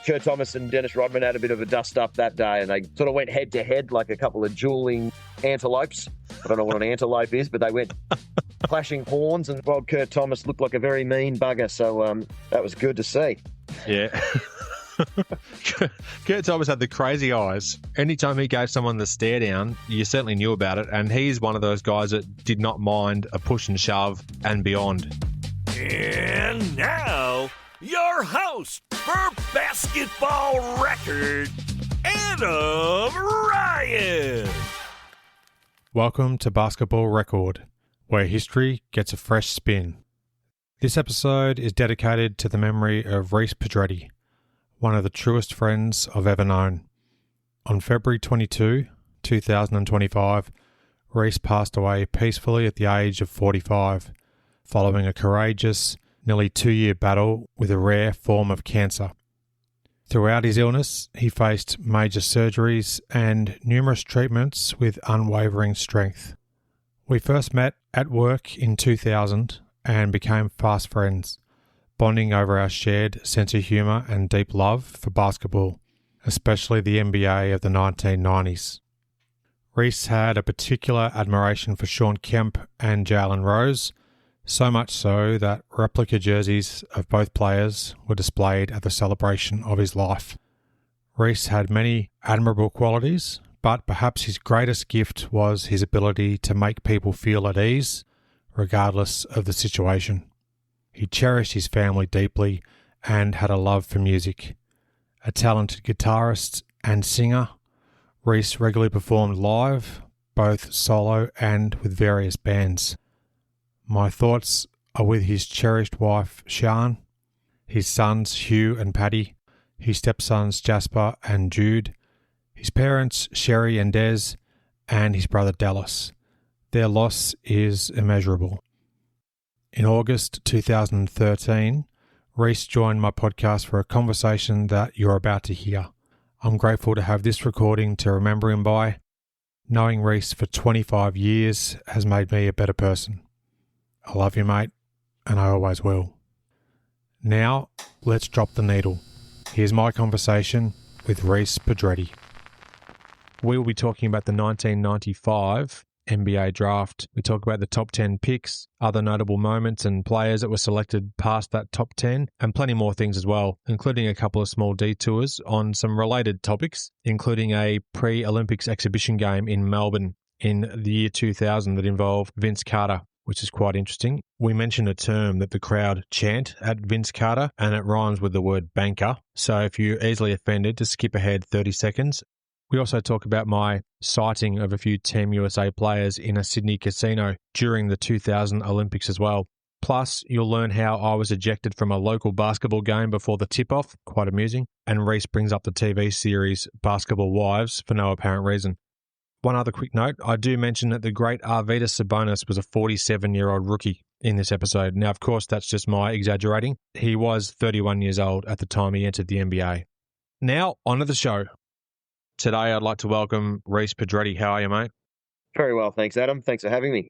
Kurt Thomas and Dennis Rodman had a bit of a dust-up that day, and they sort of went head-to-head like a couple of dueling antelopes. I don't know what an antelope is, but they went clashing horns, and old Kurt Thomas looked like a very mean bugger, so that was good to see. Yeah. Kurt Thomas had the crazy eyes. Anytime he gave someone the stare down, you certainly knew about it, and he's one of those guys that did not mind a push and shove and beyond. And now, your host for Basketball Record, Adam Ryan. Welcome to Basketball Record, where history gets a fresh spin. This episode is dedicated to the memory of Reece Pedretti, one of the truest friends I've ever known. On February 22, 2025, Reece passed away peacefully at the age of 45, following a courageous, nearly 2-year battle with a rare form of cancer. Throughout his illness, he faced major surgeries and numerous treatments with unwavering strength. We first met at work in 2000 and became fast friends, bonding over our shared sense of humour and deep love for basketball, especially the NBA of the 1990s. Reece had a particular admiration for Shawn Kemp and Jalen Rose, so much so that replica jerseys of both players were displayed at the celebration of his life. Reece had many admirable qualities, but perhaps his greatest gift was his ability to make people feel at ease, regardless of the situation. He cherished his family deeply and had a love for music. A talented guitarist and singer, Reece regularly performed live, both solo and with various bands. My thoughts are with his cherished wife, Sian, his sons, Huw and Paddy, his stepsons, Jasper and Jude, his parents, Sherry and Des, and his brother, Dallas. Their loss is immeasurable. In August 2013, Reece joined my podcast for a conversation that you're about to hear. I'm grateful to have this recording to remember him by. Knowing Reece for 25 years has made me a better person. I love you, mate, and I always will. Now, let's drop the needle. Here's my conversation with Reece Pedretti. We will be talking about the 1995 NBA draft. We talk about the top 10 picks, other notable moments and players that were selected past that top 10, and plenty more things as well, including a couple of small detours on some related topics, including a pre-Olympics exhibition game in Melbourne in the year 2000 that involved Vince Carter, which is quite interesting. We mentioned a term that the crowd chant at Vince Carter, and it rhymes with the word banker. So if you're easily offended, just skip ahead 30 seconds. We also talk about my sighting of a few Team USA players in a Sydney casino during the 2000 Olympics as well. Plus, you'll learn how I was ejected from a local basketball game before the tip-off, quite amusing, and Reece brings up the TV series Basketball Wives for no apparent reason. One other quick note, I do mention that the great Arvydas Sabonis was a 47-year-old rookie in this episode. Now, of course, that's just my exaggerating. He was 31 years old at the time he entered the NBA. Now, on to the show. Today, I'd like to welcome Reece Pedretti. How are you, mate? Very well, thanks, Adam. Thanks for having me.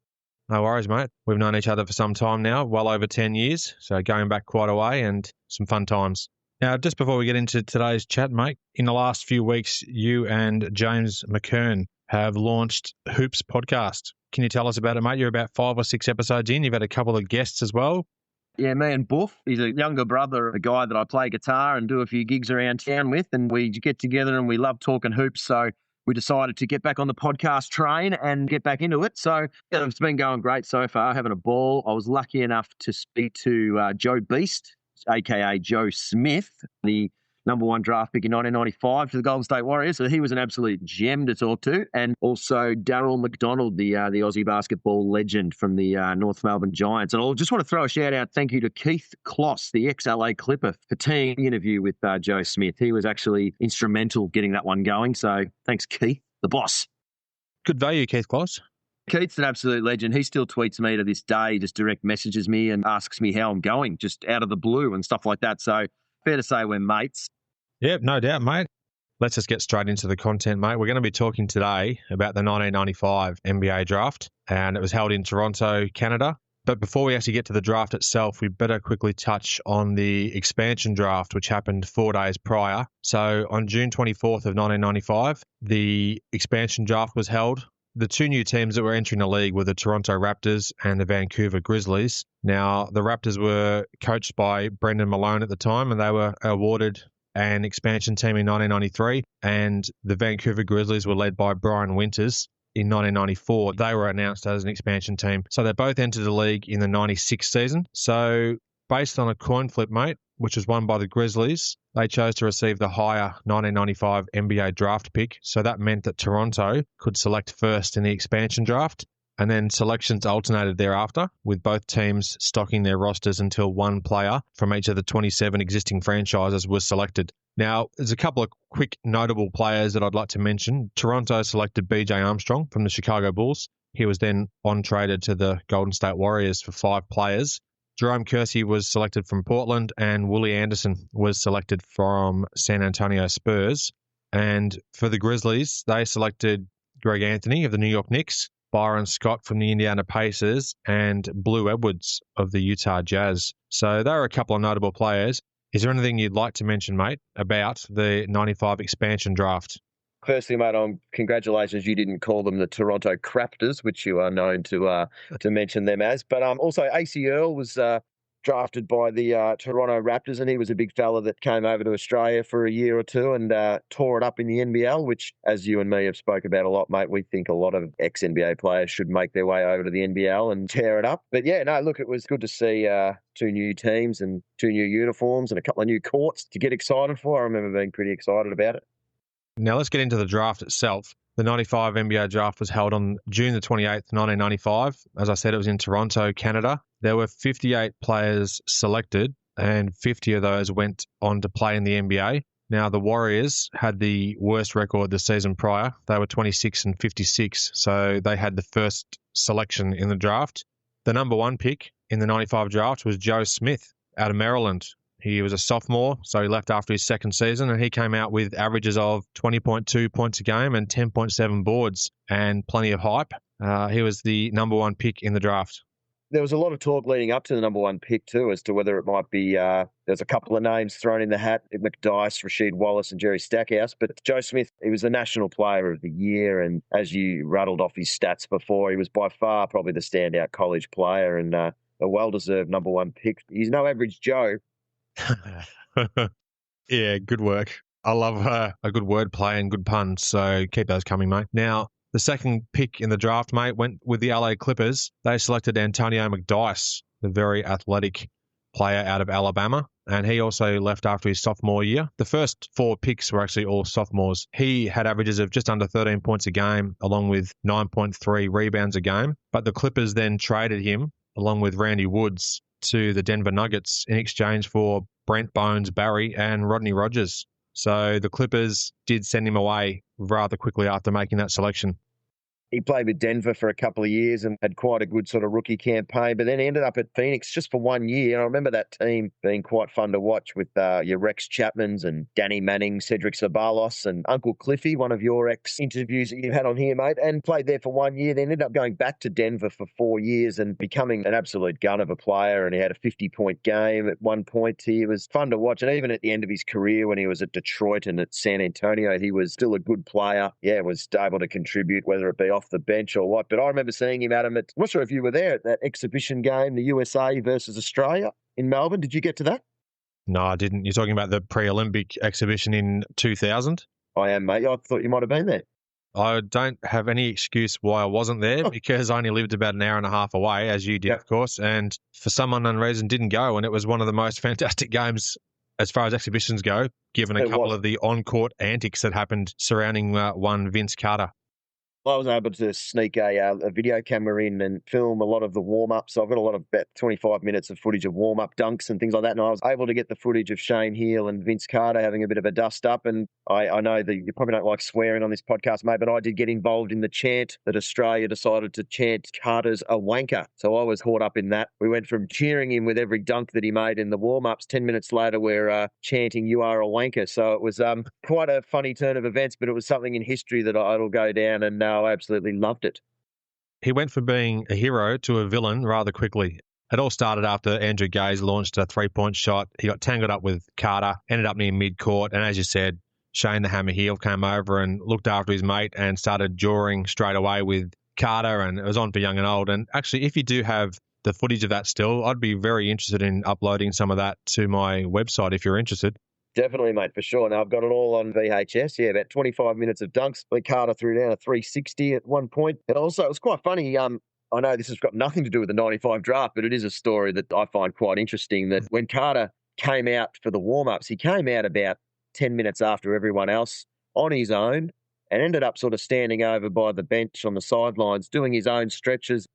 No worries, mate. We've known each other for some time now, well over 10 years, so going back quite a way and some fun times. Now, just before we get into today's chat, mate, in the last few weeks, you and James McKern have launched Hoops podcast. Can you tell us about it, mate? You're about 5 or 6 episodes in. You've had a couple of guests as well. Yeah, me and Buff. He's a younger brother, a guy that I play guitar and do a few gigs around town with, and we get together and we love talking hoops. So we decided to get back on the podcast train and get back into it. So yeah, it's been going great so far, having a ball. I was lucky enough to speak to Joe Beast, a.k.a. Joe Smith, the number 1 draft pick in 1995 to the Golden State Warriors. So he was an absolute gem to talk to. And also Darryl McDonald, the Aussie basketball legend from the North Melbourne Giants. And I just want to throw a shout out, thank you to Keith Kloss, the ex-LA Clipper, for teeing the interview with Joe Smith. He was actually instrumental getting that one going. So thanks, Keith, the boss. Good value, Keith Kloss. Keith's an absolute legend. He still tweets me to this day, just direct messages me and asks me how I'm going, just out of the blue and stuff like that. So fair to say we're mates. Yeah, no doubt, mate. Let's just get straight into the content, mate. We're going to be talking today about the 1995 NBA draft, and it was held in Toronto, Canada. But before we actually get to the draft itself, we better quickly touch on the expansion draft, which happened 4 days prior. So on June 24th of 1995, the expansion draft was held. The two new teams that were entering the league were the Toronto Raptors and the Vancouver Grizzlies. Now, the Raptors were coached by Brendan Malone at the time, and they were awarded an expansion team in 1993, and the Vancouver Grizzlies were led by Brian Winters. In 1994, they were announced as an expansion team. So they both entered the league in the 96 season. So based on a coin flip, mate, which was won by the Grizzlies, they chose to receive the higher 1995 NBA draft pick. So that meant that Toronto could select first in the expansion draft, and then selections alternated thereafter, with both teams stocking their rosters until one player from each of the 27 existing franchises was selected. Now, there's a couple of quick notable players that I'd like to mention. Toronto selected BJ Armstrong from the Chicago Bulls. He was then on-traded to the Golden State Warriors for 5 players. Jerome Kersey was selected from Portland, and Willie Anderson was selected from San Antonio Spurs. And for the Grizzlies, they selected Greg Anthony of the New York Knicks, Byron Scott from the Indiana Pacers, and Blue Edwards of the Utah Jazz. So there are a couple of notable players. Is there anything you'd like to mention, mate, about the 95 expansion draft? Firstly, mate, congratulations. You didn't call them the Toronto Craptors, which you are known to mention them as. But also, AC Earl was drafted by the Toronto Raptors, and he was a big fella that came over to Australia for a year or two and tore it up in the NBL, which, as you and me have spoke about a lot, mate, we think a lot of ex-NBA players should make their way over to the NBL and tear it up. But yeah, no, look, it was good to see 2 new teams and 2 new uniforms and a couple of new courts to get excited for. I remember being pretty excited about it. Now let's get into the draft itself. The 95 NBA draft was held on June the 28th, 1995. As I said, it was in Toronto, Canada. There were 58 players selected, and 50 of those went on to play in the NBA. Now, the Warriors had the worst record the season prior. They were 26 and 56, so they had the first selection in the draft. The number 1 pick in the 95 draft was Joe Smith out of Maryland. He was a sophomore, so he left after his second season, and he came out with averages of 20.2 points a game and 10.7 boards and plenty of hype. He was the number 1 pick in the draft. There was a lot of talk leading up to the number 1 pick too, as to whether it might be, there's a couple of names thrown in the hat, McDyess, Rasheed Wallace and Jerry Stackhouse, but Joe Smith, he was the National Player of the Year, and as you rattled off his stats before, he was by far probably the standout college player and a well-deserved number 1 pick. He's no average Joe. Yeah, good work. I love a good wordplay and good puns, so keep those coming, mate. Now, the second pick in the draft, mate, went with the LA Clippers. They selected Antonio McDyess, the very athletic player out of Alabama, and he also left after his sophomore year. The first 4 picks were actually all sophomores. He had averages of just under 13 points a game, along with 9.3 rebounds a game, but the Clippers then traded him, along with Randy Woods, to the Denver Nuggets in exchange for Brent Bones Barry and Rodney Rogers. So the Clippers did send him away rather quickly after making that selection. He played with Denver for a couple of years and had quite a good sort of rookie campaign, but then he ended up at Phoenix just for 1 year. And I remember that team being quite fun to watch with your Rex Chapmans and Danny Manning, Cedric Ceballos and Uncle Cliffy, one of your ex-interviews that you had on here, mate, and played there for 1 year. Then ended up going back to Denver for 4 years and becoming an absolute gun of a player. And he had a 50-point game at one point. He was fun to watch. And even at the end of his career when he was at Detroit and at San Antonio, he was still a good player. Yeah, was able to contribute, whether it be off the bench or what. But I remember seeing him, Adam, I'm not sure if you were there at that exhibition game, the USA versus Australia in Melbourne. Did you get to that? No, I didn't. You're talking about the pre-Olympic exhibition in 2000? I am, mate. I thought you might have been there. I don't have any excuse why I wasn't there because I only lived about an hour and a half away, as you did, of course. And for some unknown reason, didn't go. And it was one of the most fantastic games as far as exhibitions go, given a couple of the on-court antics that happened surrounding one Vince Carter. I was able to sneak a video camera in and film a lot of the warm-ups. So I've got a lot of about 25 minutes of footage of warm-up dunks and things like that. And I was able to get the footage of Shane Heal and Vince Carter having a bit of a dust-up. And I know that you probably don't like swearing on this podcast, mate, but I did get involved in the chant that Australia decided to chant Carter's a wanker. So I was caught up in that. We went from cheering him with every dunk that he made in the warm-ups. 10 minutes later, we're chanting, "You are a wanker." So it was quite a funny turn of events, but it was something in history that it'll go down, and I absolutely loved it. he went from being a hero to a villain rather quickly. It all started after Andrew Gaze launched a three-point shot. He got tangled up with Carter, ended up near mid-court, and as you said, Shane the Hammer Heel came over and looked after his mate and started drawing straight away with Carter, and it was on for young and old. And actually, if you do have the footage of that still, I'd be very interested in uploading some of that to my website if you're interested. Definitely, mate, for sure. Now, I've got it all on VHS. Yeah, about 25 minutes of dunks. Carter threw down a 360 at one point. And also, it was quite funny. I know this has got nothing to do with the 95 draft, but it is a story that I find quite interesting, that when Carter came out for the warm-ups, he came out about 10 minutes after everyone else on his own and ended up sort of standing over by the bench on the sidelines, doing his own stretches.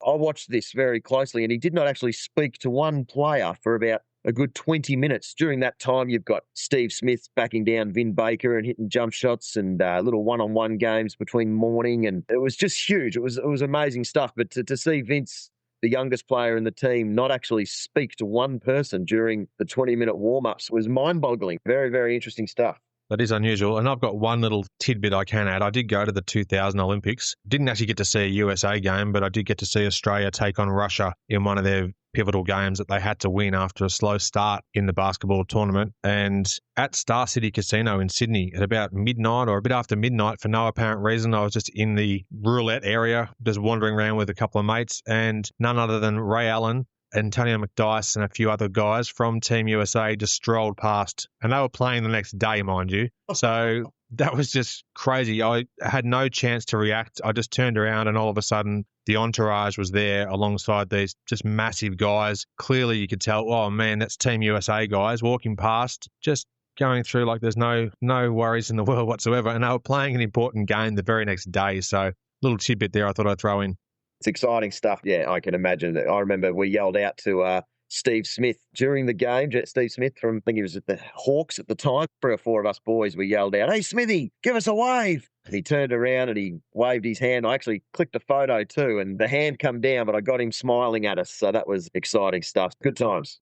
I watched this very closely, and he did not actually speak to one player for about a good 20 minutes. During that time, you've got Steve Smith backing down Vin Baker and hitting jump shots, and little one-on-one games between Morning, and it was just huge. It was amazing stuff. But to see Vince, the youngest player in the team, not actually speak to one person during the 20-minute warm-ups was mind-boggling. Very, very interesting stuff. That is unusual. And I've got one little tidbit I can add. I did go to the 2000 Olympics. Didn't actually get to see a USA game, but I did get to see Australia take on Russia in one of their pivotal games that they had to win after a slow start in the basketball tournament. And at Star City Casino in Sydney at about midnight or a bit after midnight, for no apparent reason, I was just in the roulette area, just wandering around with a couple of mates, and none other than Ray Allen, Antonio McDyess and a few other guys from Team USA just strolled past, and they were playing the next day, mind you. So that was just crazy. I had no chance to react. I just turned around and all of a sudden the entourage was there alongside these just massive guys. Clearly you could tell, oh man, that's Team USA guys walking past, just going through like there's no worries in the world whatsoever. And they were playing an important game the very next day. So little tidbit there I thought I'd throw in. It's exciting stuff. Yeah, I can imagine. I remember we yelled out to Steve Smith during the game. Steve Smith from, I think he was at the Hawks at the time. 3 or 4 of us boys, we yelled out, "Hey, Smithy, give us a wave." And he turned around and he waved his hand. I actually clicked a photo too, and the hand come down, but I got him smiling at us. So that was exciting stuff. Good times.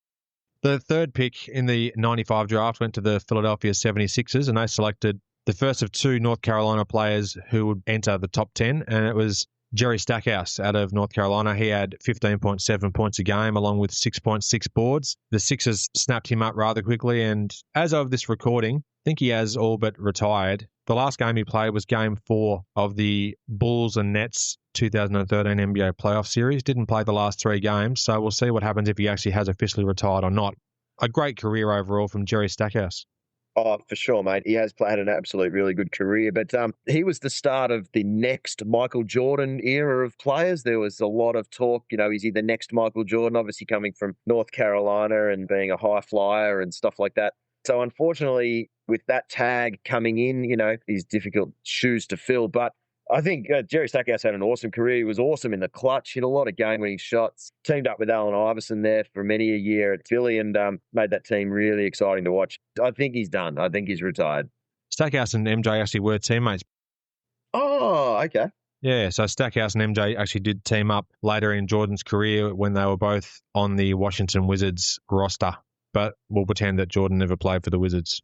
The third pick in the 95 draft went to the Philadelphia 76ers, and they selected the first of 2 North Carolina players who would enter the top 10, and it was Jerry Stackhouse out of North Carolina. He had 15.7 points a game along with 6.6 boards. The Sixers snapped him up rather quickly, and as of this recording, I think he has all but retired. The last game he played was Game 4 of the Bulls and Nets 2013 NBA playoff series. Didn't play the last 3 games, so we'll see what happens if he actually has officially retired or not. A great career overall from Jerry Stackhouse. Oh, for sure, mate. He has had an absolute really good career, but he was the start of the next Michael Jordan era of players. There was a lot of talk, is he the next Michael Jordan? Obviously coming from North Carolina and being a high flyer and stuff like that. So unfortunately, with that tag coming in, these difficult shoes to fill. But I think Jerry Stackhouse had an awesome career. He was awesome in the clutch, hit a lot of game-winning shots, teamed up with Allen Iverson there for many a year at Philly, and made that team really exciting to watch. I think he's done. I think he's retired. Stackhouse and MJ actually were teammates. Oh, okay. Yeah, so Stackhouse and MJ actually did team up later in Jordan's career when they were both on the Washington Wizards roster. But we'll pretend that Jordan never played for the Wizards.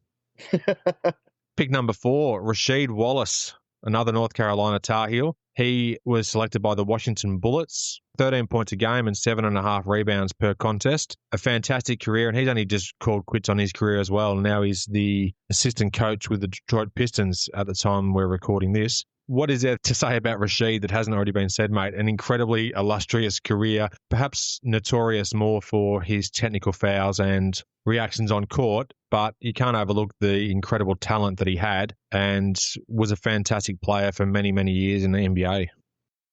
Pick number 4, Rasheed Wallace, another North Carolina Tar Heel. He was selected by the Washington Bullets, 13 points a game and 7.5 rebounds per contest. A fantastic career, and he's only just called quits on his career as well. Now he's the assistant coach with the Detroit Pistons at the time we're recording this. What is there to say about Rasheed that hasn't already been said, mate? An incredibly illustrious career, perhaps notorious more for his technical fouls and reactions on court, but you can't overlook the incredible talent that he had and was a fantastic player for many, many years in the NBA.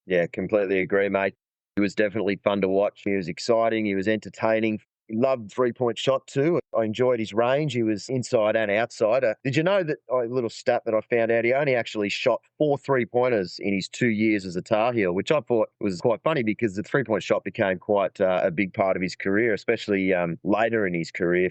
Yeah, completely agree, mate. He was definitely fun to watch. He was exciting. He was entertaining. He loved three-point shot too. I enjoyed his range. He was inside and outside. Did you know that, a little stat that I found out, he only actually shot 4 three-pointers in his 2 years as a Tar Heel, which I thought was quite funny because the three-point shot became quite a big part of his career, especially later in his career.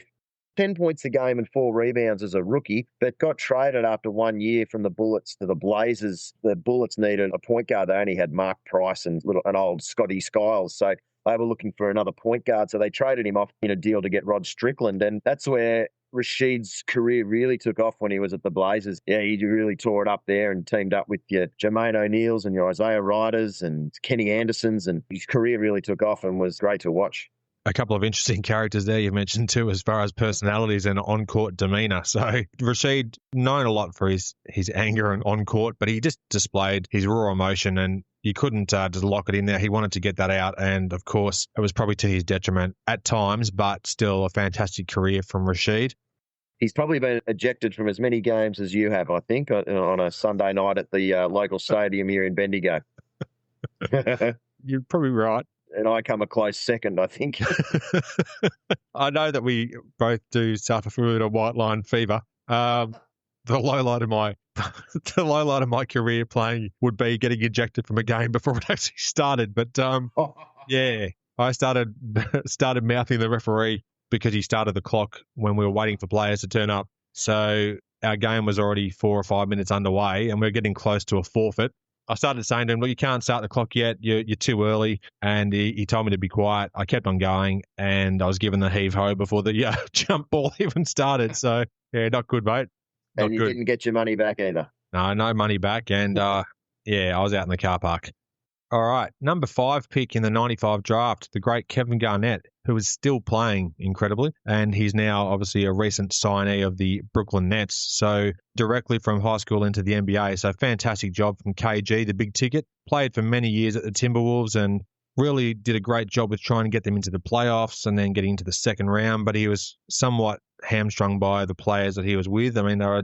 10 points a game and 4 rebounds as a rookie, but got traded after 1 year from the Bullets to the Blazers. The Bullets needed a point guard. They only had Mark Price and an old Scotty Skiles. So they were looking for another point guard. So they traded him off in a deal to get Rod Strickland. And that's where Rashid's career really took off when he was at the Blazers. Yeah, he really tore it up there and teamed up with your Jermaine O'Neals and your Isaiah Riders and Kenny Andersons, and his career really took off and was great to watch. A couple of interesting characters there you mentioned too, as far as personalities and on-court demeanour. So Rashid, known a lot for his anger and on-court, but he just displayed his raw emotion and you couldn't just lock it in there. He wanted to get that out. And of course, it was probably to his detriment at times, but still a fantastic career from Rashid. He's probably been ejected from as many games as you have, I think, on a Sunday night at the local stadium here in Bendigo. You're probably right. And I come a close second, I think. I know that we both do suffer from a white line fever. The low light of my career playing would be getting ejected from a game before it actually started. But yeah, I started mouthing the referee because he started the clock when we were waiting for players to turn up. So our game was already 4 or 5 minutes underway and we we're getting close to a forfeit. I started saying to him, look, you can't start the clock yet. You're too early. And he told me to be quiet. I kept on going and I was given the heave-ho before the jump ball even started. So, yeah, not good, mate. Not and you good. Didn't get your money back either. No money back. And, I was out in the car park. All right, number 5 pick in the 95 draft, the great Kevin Garnett, who is still playing incredibly, and he's now obviously a recent signee of the Brooklyn Nets, so directly from high school into the NBA. So fantastic job from KG, the big ticket. Played for many years at the Timberwolves and really did a great job with trying to get them into the playoffs and then getting into the second round, but he was somewhat hamstrung by the players that he was with. I mean, they were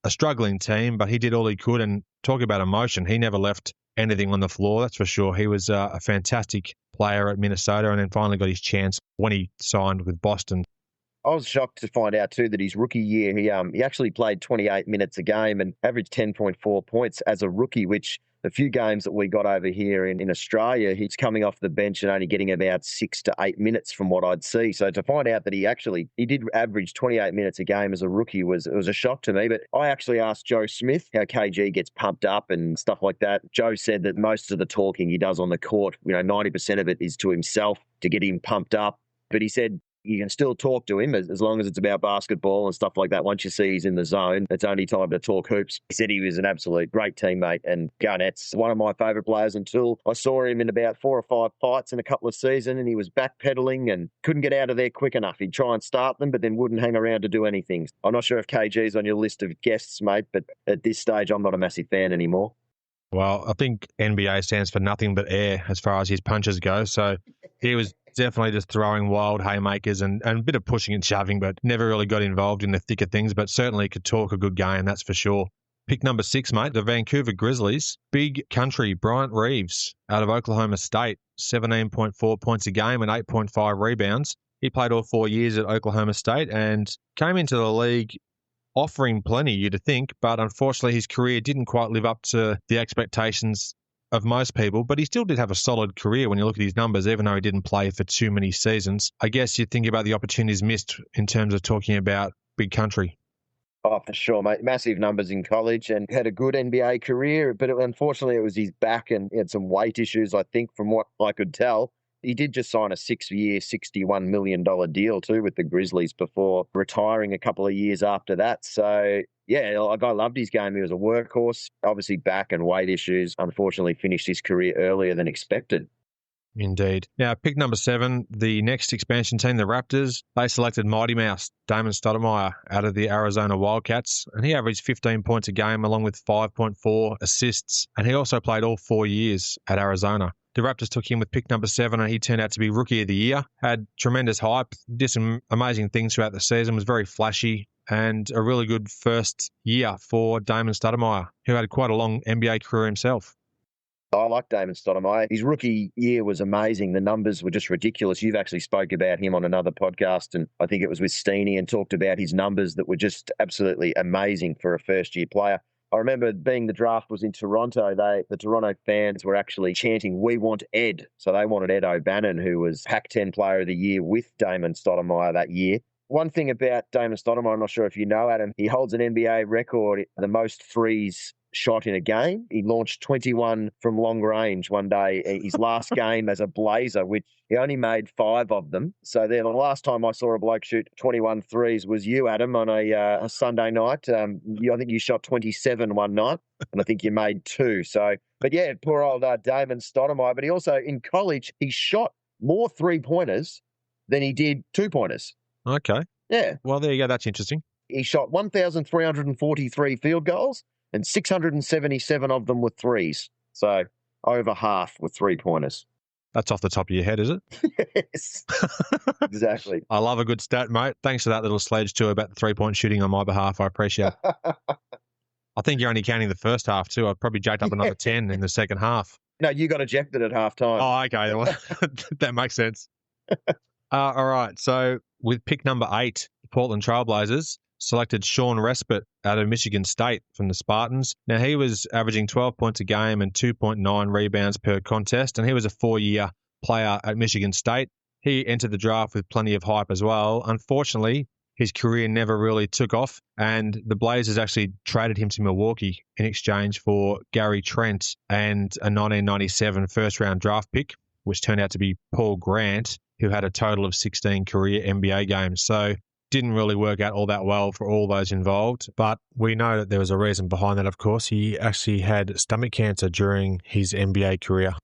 a struggling team, but he did all he could, and talk about emotion. He never left anything on the floor, that's for sure. He was a fantastic player at Minnesota and then finally got his chance when he signed with Boston. I was shocked to find out too that his rookie year, he actually played 28 minutes a game and averaged 10.4 points as a rookie, which the few games that we got over here in Australia, he's coming off the bench and only getting about 6 to 8 minutes from what I'd see. So to find out that he did average 28 minutes a game as a rookie was a shock to me. But I actually asked Joe Smith how KG gets pumped up and stuff like that. Joe said that most of the talking he does on the court, 90% of it is to himself to get him pumped up. But he said you can still talk to him as long as it's about basketball and stuff like that. Once you see he's in the zone, it's only time to talk hoops. He said he was an absolute great teammate, and Garnett's one of my favourite players until I saw him in about 4 or 5 fights in a couple of seasons, and he was backpedaling and couldn't get out of there quick enough. He'd try and start them, but then wouldn't hang around to do anything. I'm not sure if KG's on your list of guests, mate, but at this stage, I'm not a massive fan anymore. Well, I think NBA stands for nothing but air as far as his punches go. So he was definitely just throwing wild haymakers and a bit of pushing and shoving, but never really got involved in the thick of things, but certainly could talk a good game, that's for sure. Pick number 6, mate, the Vancouver Grizzlies. Big country, Bryant Reeves out of Oklahoma State, 17.4 points a game and 8.5 rebounds. He played all 4 years at Oklahoma State and came into the league offering plenty, you'd think, but unfortunately his career didn't quite live up to the expectations of most people, but he still did have a solid career when you look at his numbers, even though he didn't play for too many seasons. I guess you'd think about the opportunities missed in terms of talking about big country. Oh, for sure, mate. Massive numbers in college and had a good NBA career, but unfortunately it was his back and he had some weight issues, I think, from what I could tell. He did just sign a 6-year, $61 million deal too with the Grizzlies before retiring a couple of years after that. So, yeah, I loved his game. He was a workhorse. Obviously, back and weight issues. Unfortunately, finished his career earlier than expected. Indeed. Now, pick number 7, the next expansion team, the Raptors, they selected Mighty Mouse, Damon Stoudemire, out of the Arizona Wildcats, and he averaged 15 points a game along with 5.4 assists, and he also played all 4 years at Arizona. The Raptors took him with pick number 7, and he turned out to be Rookie of the Year, had tremendous hype, did some amazing things throughout the season, was very flashy, and a really good first year for Damon Stoudemire, who had quite a long NBA career himself. I like Damon Stoudemire. His rookie year was amazing. The numbers were just ridiculous. You've actually spoke about him on another podcast, and I think it was with Steenie, and talked about his numbers that were just absolutely amazing for a first-year player. I remember being the draft was in Toronto, the Toronto fans were actually chanting, "We want Ed." So they wanted Ed O'Bannon, who was Pac-10 Player of the Year with Damon Stoudemire that year. One thing about Damon Stoudemire, I'm not sure if you know, Adam, he holds an NBA record, the most threes shot in a game. He launched 21 from long range one day, his last game as a Blazer, which he only made 5 of them. So the last time I saw a bloke shoot 21 threes was you, Adam, on a Sunday night. I think you shot 27 one night, and I think you made 2. So, but yeah, poor old Damon Stoudemire. But he also, in college, he shot more 3-pointers than he did 2-pointers. Okay. Yeah. Well, there you go. That's interesting. He shot 1,343 field goals, and 677 of them were threes. So over half were 3-pointers. That's off the top of your head, is it? Yes, exactly. I love a good stat, mate. Thanks for that little sledge too about the 3-point shooting on my behalf. I appreciate it. I think you're only counting the first half too. I've probably jacked up another 10 in the second half. No, you got ejected at halftime. Oh, okay. Well, that makes sense. All right. So with pick number 8, the Portland Trailblazers selected Sean Respite out of Michigan State from the Spartans. Now, he was averaging 12 points a game and 2.9 rebounds per contest, and he was a 4-year player at Michigan State. He entered the draft with plenty of hype as well. Unfortunately, his career never really took off, and the Blazers actually traded him to Milwaukee in exchange for Gary Trent and a 1997 first-round draft pick, which turned out to be Paul Grant, who had a total of 16 career NBA games. So didn't really work out all that well for all those involved. But we know that there was a reason behind that, of course. He actually had stomach cancer during his NBA career.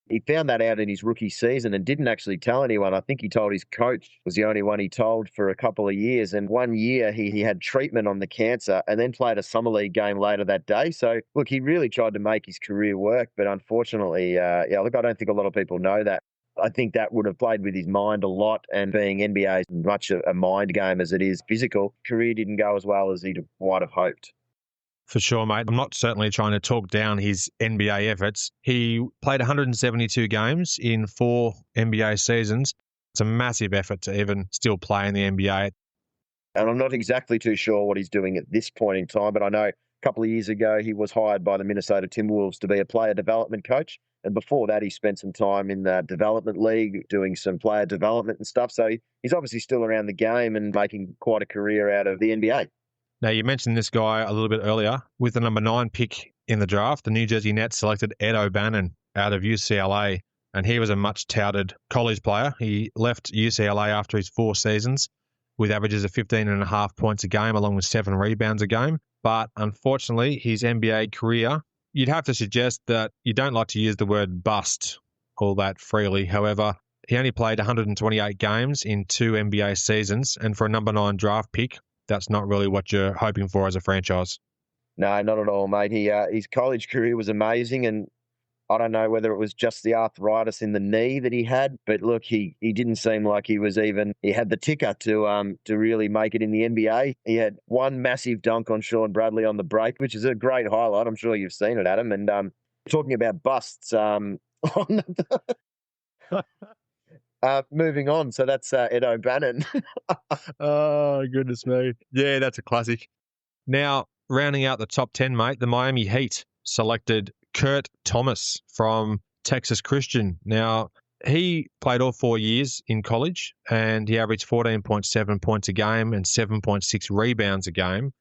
He found that out in his rookie season and didn't actually tell anyone. I think he told his coach, was the only one he told for a couple of years. And one year he had treatment on the cancer and then played a summer league game later that day. So, look, he really tried to make his career work. But unfortunately, I don't think a lot of people know that. I think that would have played with his mind a lot, and being NBA is much a mind game as it is physical, career didn't go as well as he might have hoped. For sure, mate. I'm not certainly trying to talk down his NBA efforts. He played 172 games in 4 NBA seasons. It's a massive effort to even still play in the NBA. And I'm not exactly too sure what he's doing at this point in time, but I know a couple of years ago he was hired by the Minnesota Timberwolves to be a player development coach. And before that, he spent some time in the development league doing some player development and stuff. So he's obviously still around the game and making quite a career out of the NBA. Now, you mentioned this guy a little bit earlier. With the number 9 pick in the draft, the New Jersey Nets selected Ed O'Bannon out of UCLA, and he was a much-touted college player. He left UCLA after his 4 seasons with averages of 15.5 points a game along with 7 rebounds a game. But unfortunately, his NBA career, you'd have to suggest that you don't like to use the word bust all that freely. However, he only played 128 games in 2 NBA seasons, and for a number 9 draft pick, that's not really what you're hoping for as a franchise. No, not at all, mate. His college career was amazing, and I don't know whether it was just the arthritis in the knee that he had, but look, he didn't seem like he had the ticker to really make it in the NBA. He had one massive dunk on Sean Bradley on the break, which is a great highlight. I'm sure you've seen it, Adam. And talking about busts, moving on. So that's Ed O'Bannon. Oh, goodness me. Yeah, that's a classic. Now, rounding out the top 10, mate, the Miami Heat selected Kurt Thomas from Texas Christian. Now, he played all 4 years in college, and he averaged 14.7 points a game and 7.6 rebounds a game.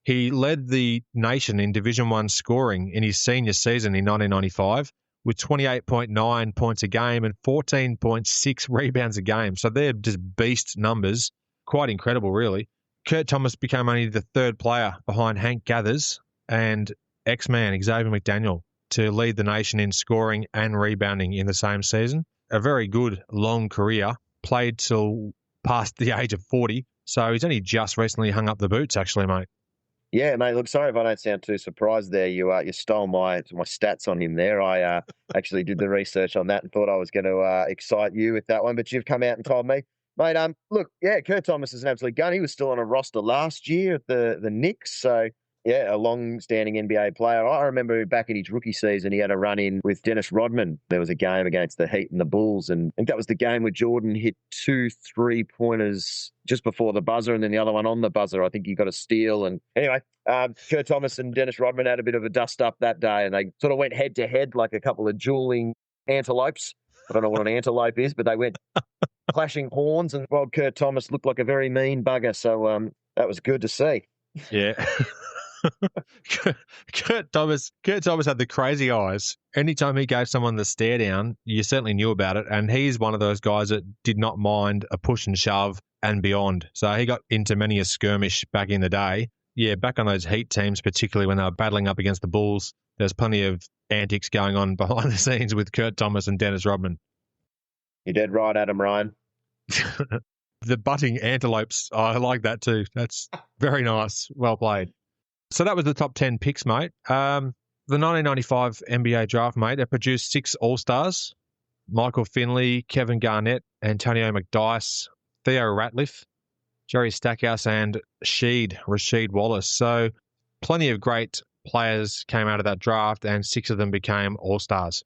He led the nation in Division I scoring in his senior season in 1995 with 28.9 points a game and 14.6 rebounds a game. So they're just beast numbers. Quite incredible, really. Kurt Thomas became only the 3rd player behind Hank Gathers and X-Man Xavier McDaniel to lead the nation in scoring and rebounding in the same season. A very good, long career. Played till past the age of 40. So he's only just recently hung up the boots, actually, mate. Yeah, mate, look, sorry if I don't sound too surprised there. You stole my stats on him there. I actually did the research on that and thought I was going to excite you with that one, but you've come out and told me. Mate, look, yeah, Kurt Thomas is an absolute gun. He was still on a roster last year at the Knicks, so yeah, a long-standing NBA player. I remember back in his rookie season, he had a run-in with Dennis Rodman. There was a game against the Heat and the Bulls, and I think that was the game where Jordan hit 2 3-pointers just before the buzzer, and then the other one on the buzzer. I think he got a steal. And anyway, Kurt Thomas and Dennis Rodman had a bit of a dust-up that day, and they sort of went head-to-head like a couple of dueling antelopes. I don't know what an antelope is, but they went clashing horns, and well, Kurt Thomas looked like a very mean bugger, so that was good to see. Yeah. Kurt Thomas had the crazy eyes. Anytime he gave someone the stare down, you certainly knew about it. And he's one of those guys that did not mind a push and shove and beyond. So he got into many a skirmish back in the day. Yeah, back on those Heat teams, particularly when they were battling up against the Bulls, there's plenty of antics going on behind the scenes with Kurt Thomas and Dennis Rodman. You're dead right, Adam Ryan. The butting antelopes, I like that too. That's very nice. Well played. So that was the top 10 picks, mate. The 1995 NBA draft, mate, it produced 6 All-Stars: Michael Finley, Kevin Garnett, Antonio McDyess, Theo Ratliff, Jerry Stackhouse, and Rasheed Wallace. So plenty of great players came out of that draft, and 6 of them became All-Stars.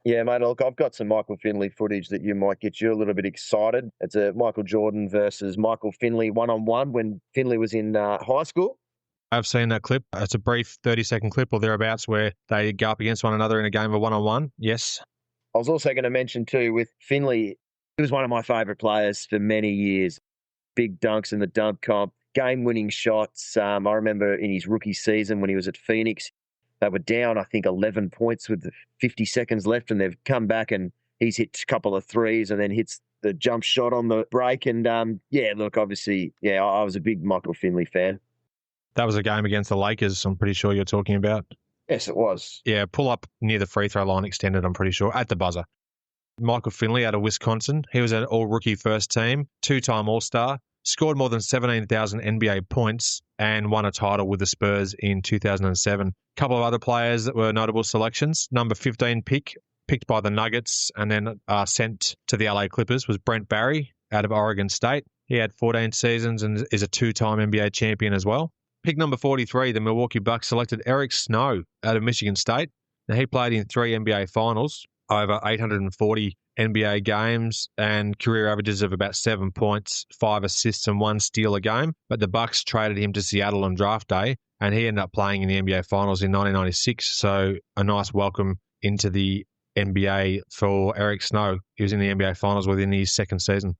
Yeah, mate, look, I've got some Michael Finley footage that you might get you a little bit excited. It's a Michael Jordan versus Michael Finley one-on-one when Finley was in high school. I've seen that clip. It's a brief 30-second clip or thereabouts where they go up against one another in a game of one-on-one. Yes. I was also going to mention too with Finley, he was one of my favourite players for many years. Big dunks in the dunk comp, game-winning shots. I remember in his rookie season when he was at Phoenix, they were down, I think, 11 points with 50 seconds left, and they've come back and he's hit a couple of threes and then hits the jump shot on the break. And, obviously, I was a big Michael Finley fan. That was a game against the Lakers, I'm pretty sure you're talking about. Yes, it was. Yeah, pull up near the free throw line extended, I'm pretty sure, at the buzzer. Michael Finley out of Wisconsin. He was an all-rookie first team, 2-time All-Star, scored more than 17,000 NBA points, and won a title with the Spurs in 2007. A couple of other players that were notable selections. Number 15 picked by the Nuggets and then sent to the LA Clippers, was Brent Barry out of Oregon State. He had 14 seasons and is a 2-time NBA champion as well. Pick number 43, the Milwaukee Bucks selected Eric Snow out of Michigan State. Now, he played in 3 NBA finals, over 840 NBA games, and career averages of about 7 points, 5 assists, and 1 steal a game. But the Bucks traded him to Seattle on draft day, and he ended up playing in the NBA finals in 1996. So a nice welcome into the NBA for Eric Snow. He was in the NBA finals within his second season.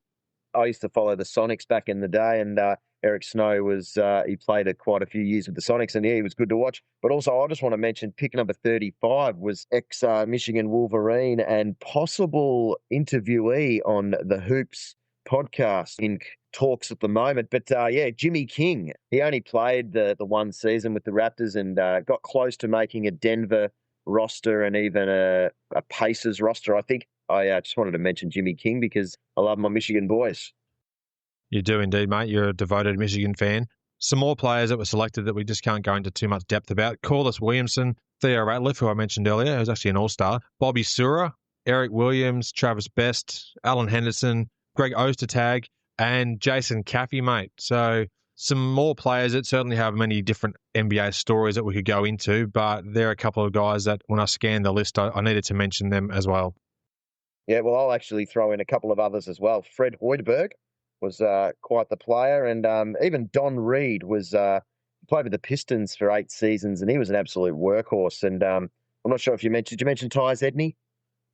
I used to follow the Sonics back in the day, and Eric Snow was, he played quite a few years with the Sonics, and he was good to watch. But also, I just want to mention pick number 35 was ex-Michigan Wolverine and possible interviewee on the Hoops podcast in talks at the moment. But Jimmy King, he only played the one season with the Raptors and got close to making a Denver roster and even a Pacers roster, I think. I just wanted to mention Jimmy King because I love my Michigan boys. You do indeed, mate. You're a devoted Michigan fan. Some more players that were selected that we just can't go into too much depth about. Corliss Williamson, Theo Ratliff, who I mentioned earlier, who's actually an all-star. Bobby Sura, Eric Williams, Travis Best, Alan Henderson, Greg Ostertag, and Jason Caffey, mate. So some more players that certainly have many different NBA stories that we could go into, but there are a couple of guys that when I scanned the list, I needed to mention them as well. Yeah, well, I'll actually throw in a couple of others as well. Fred Hoiberg was quite the player, and even Don Reed was played with the Pistons for 8 seasons, and he was an absolute workhorse. And I'm not sure if did you mention Tyus Edney?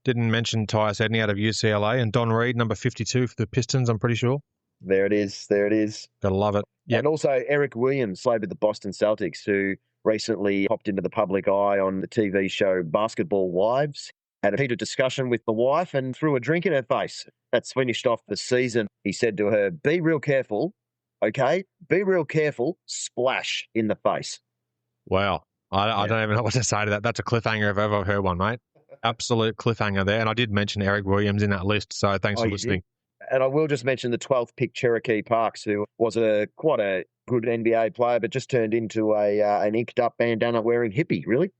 Didn't mention Tyus Edney out of UCLA, and Don Reed, number 52 for the Pistons, I'm pretty sure. There it is. Gotta love it. Yep. And also Eric Williams played with the Boston Celtics, who recently popped into the public eye on the TV show Basketball Wives. Had a heated discussion with the wife and threw a drink in her face. That's finished off the season. He said to her, "Be real careful, okay? Be real careful, splash in the face." Wow. I don't even know what to say to that. That's a cliffhanger if I've ever heard one, mate. Absolute cliffhanger there. And I did mention Eric Williams in that list, so thanks for listening. Did. And I will just mention the 12th pick, Cherokee Parks, who was quite a good NBA player, but just turned into an inked-up bandana-wearing hippie, really.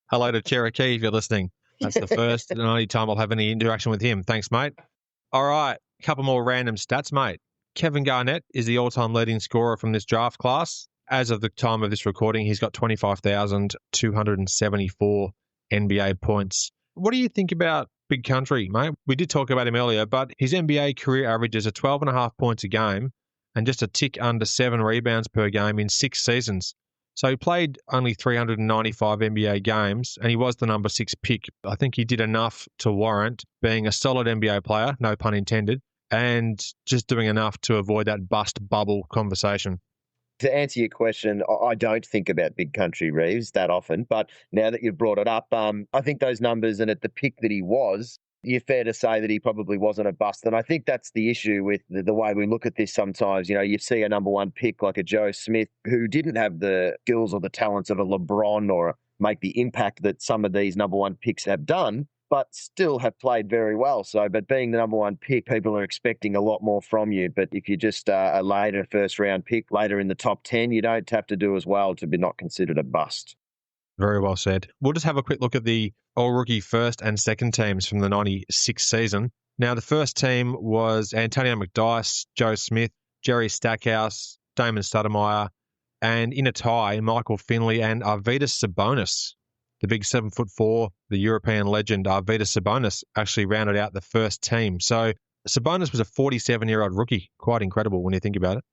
Hello to Cherokee if you're listening. That's the first and only time I'll have any interaction with him. Thanks, mate. All right, a couple more random stats, mate. Kevin Garnett is the all-time leading scorer from this draft class. As of the time of this recording, he's got 25,274 NBA points. What do you think about Big Country, mate? We did talk about him earlier, but his NBA career averages are 12.5 points a game and just a tick under 7 rebounds per game in 6 seasons. So he played only 395 NBA games, and he was the number 6 pick. I think he did enough to warrant being a solid NBA player, no pun intended, and just doing enough to avoid that bust bubble conversation? To answer your question, I don't think about Big Country Reeves that often, but now that you've brought it up, I think those numbers and at the pick that he was, you're fair to say that he probably wasn't a bust. And I think that's the issue with the way we look at this sometimes. You know, you see a number one pick like a Joe Smith who didn't have the skills or the talents of a LeBron or make the impact that some of these number one picks have done, but still have played very well. So, but being the number one pick, people are expecting a lot more from you. But if you just a later first round pick, later in the top 10, you don't have to do as well to be not considered a bust. Very well said. We'll just have a quick look at the all-rookie first and second teams from the 96 season. Now, the first team was Antonio McDyess, Joe Smith, Jerry Stackhouse, Damon Stoudemire, and in a tie, Michael Finley and Arvydas Sabonis. The big 7'4", the European legend Arvydas Sabonis actually rounded out the first team. So Sabonis was a 47-year-old rookie. Quite incredible when you think about it.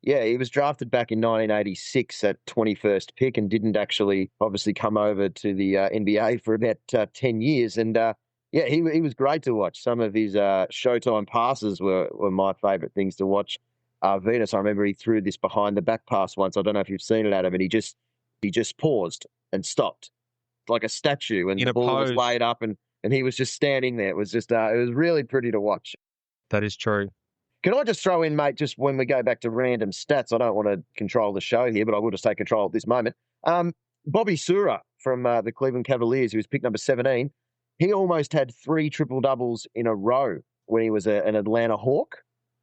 Yeah, he was drafted back in 1986 at 21st pick and didn't actually obviously come over to the NBA for about 10 years. And yeah, he was great to watch. Some of his Showtime passes were my favourite things to watch. Venus, I remember he threw this behind the back pass once. I don't know if you've seen it, Adam, and he just paused and stopped like a statue, and the ball was laid up and he was just standing there. It was just it was really pretty to watch. That is true. Can I just throw in, mate, just when we go back to random stats, I don't want to control the show here, but I will just take control at this moment. Bobby Sura from the Cleveland Cavaliers, who was pick number 17, he almost had 3 triple-doubles in a row when he was an Atlanta Hawk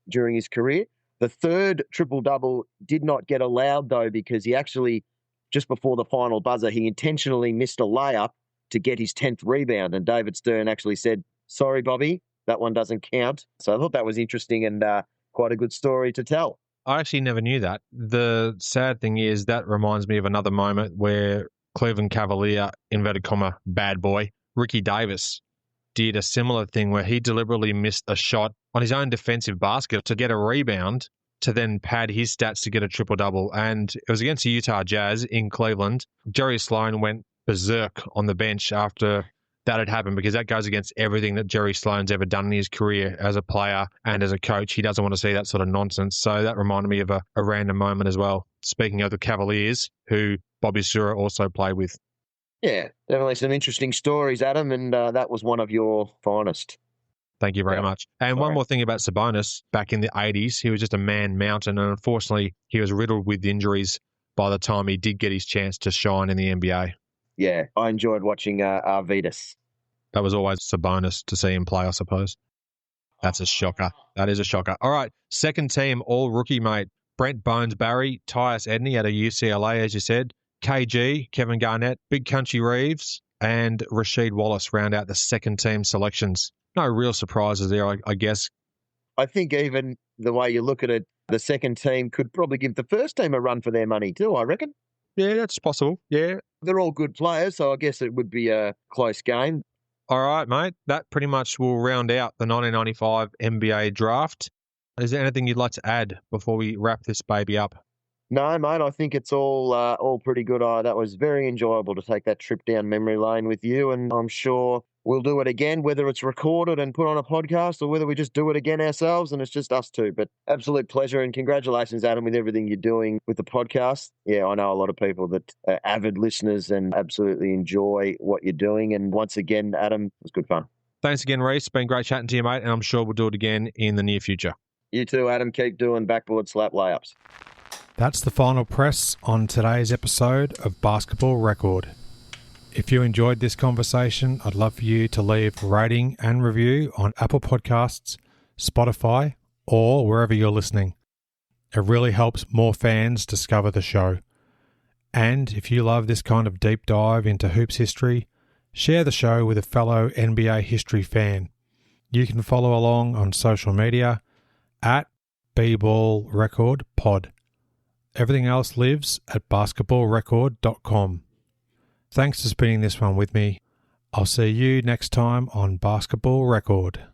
during his career. The third triple-double did not get allowed, though, because he actually, just before the final buzzer, he intentionally missed a layup to get his 10th rebound. And David Stern actually said, "Sorry, Bobby, that one doesn't count." So I thought that was interesting and quite a good story to tell. I actually never knew that. The sad thing is that reminds me of another moment where Cleveland Cavalier, inverted comma, bad boy, Ricky Davis, did a similar thing where he deliberately missed a shot on his own defensive basket to get a rebound to then pad his stats to get a triple-double. And it was against the Utah Jazz in Cleveland. Jerry Sloan went berserk on the bench after that had happened, because that goes against everything that Jerry Sloan's ever done in his career as a player and as a coach. He doesn't want to see that sort of nonsense. So that reminded me of a random moment as well. Speaking of the Cavaliers, who Bobby Sura also played with. Yeah, definitely some interesting stories, Adam, and that was one of your finest. Thank you very much. And one more thing about Sabonis, back in the 80s, he was just a man mountain, and unfortunately he was riddled with injuries by the time he did get his chance to shine in the NBA. Yeah, I enjoyed watching Arvydas. That was always Sabonis to see him play, I suppose. That's a shocker. That is a shocker. All right, second team, all rookie, mate. Brent Bones Barry, Tyus Edney out of UCLA, as you said. KG, Kevin Garnett, Big Country Reeves, and Rasheed Wallace round out the second team selections. No real surprises there, I guess. I think even the way you look at it, the second team could probably give the first team a run for their money too, I reckon. Yeah, that's possible. Yeah. They're all good players, so I guess it would be a close game. All right, mate. That pretty much will round out the 1995 NBA draft. Is there anything you'd like to add before we wrap this baby up? No, mate, I think it's all pretty good. That was very enjoyable to take that trip down memory lane with you, and I'm sure we'll do it again, whether it's recorded and put on a podcast or whether we just do it again ourselves and it's just us two. But absolute pleasure, and congratulations, Adam, with everything you're doing with the podcast. Yeah, I know a lot of people that are avid listeners and absolutely enjoy what you're doing. And once again, Adam, it was good fun. Thanks again, Reece. Been great chatting to you, mate, and I'm sure we'll do it again in the near future. You too, Adam. Keep doing backboard slap layups. That's the final press on today's episode of Basketball Record. If you enjoyed this conversation, I'd love for you to leave a rating and review on Apple Podcasts, Spotify, or wherever you're listening. It really helps more fans discover the show. And if you love this kind of deep dive into hoops history, share the show with a fellow NBA history fan. You can follow along on social media at bballrecordpod. Everything else lives at basketballrecord.com. Thanks for spinning this one with me. I'll see you next time on Basketball Record.